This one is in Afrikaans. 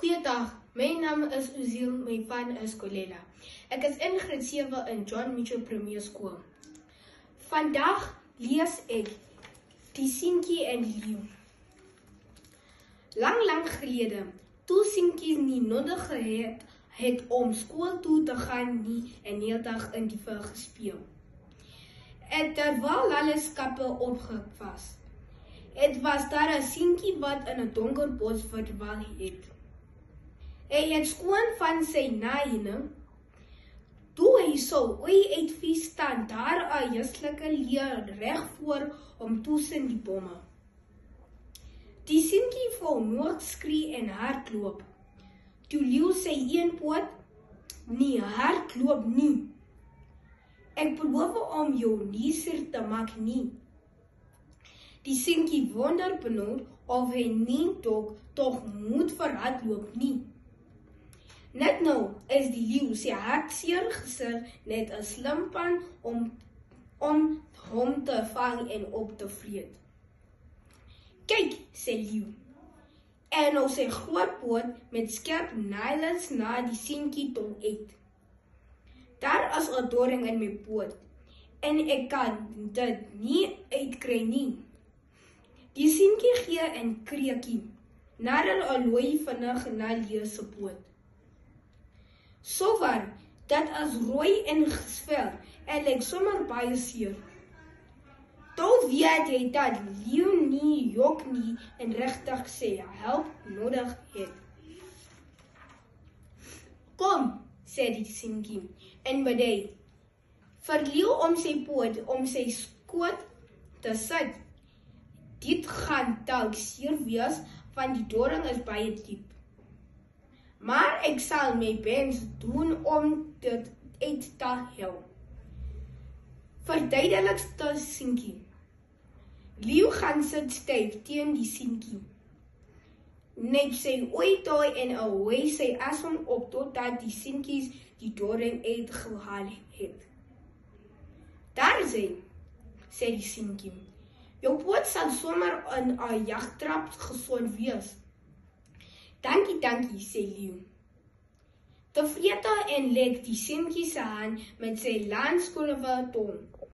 Goeiedag, my naam is Uziel, my van is Kolela. Ek is in graad 7 in John Mitchell Premier School. Vandag lees ek Die Seentjie en die Leeu. Lang gelede, toe seentjies nie nodig gehad het om skool toe te gaan nie en heeldag in die veld gespeel. En terwyl hulle skappe opgek was, het was daar 'n seentjie wat in 'n donker bos verdwaal het. Hy het skoon van sy naaiene. Toe hy so uitvies staan daar 'n jaslike leeu reg voor hom tussen die bome. Die seentjie wou nooit skree en hardloop. Toe leeu sy een poot, nie hardloop nie. Ek beloof om jou nie seer te maak nie. Die seentjie wonder benoud of hy nie tog moet verhardloop nie. Net nou is die leeu sy hartseer gesig net 'n slim plan om hom te vang en op te vreet. Kyk, sê leeu. En nou sy groot poot met skerp nylons na die seentjie toe uit. Daar is 'n doring in my poot en ek kan dit nie uitkry nie. Die seentjie gee 'n kreekie nadat 'n looi vinnig na leeu se poot. Sover, dat is rooi en gesvel en lyk sommer baie seer. Toe weet hy dat leeu nie jok nie en regtig sy hulp nodig het. Kom, sê die seentjie en bedei. Vir leeu om sy poot om sy skoot te sit. Dit gaan dalk seer wees, want die doring is baie diep. Maar ek sal my bes doen om dit uit te help. Verduidelik die seentjie. Leeu gaan sit styf teen die seentjie. Neem sy ooi-tooi en ahoy sy asem op totdat die seentjies die doring uitgehaal het. Daar is hy, sê die seentjie. Jou poot sal sommer in 'n jagtrap gesond wees. Dankie, sê leeu. Tevrede en lek die seentjie se hand met sy landskolwe tong.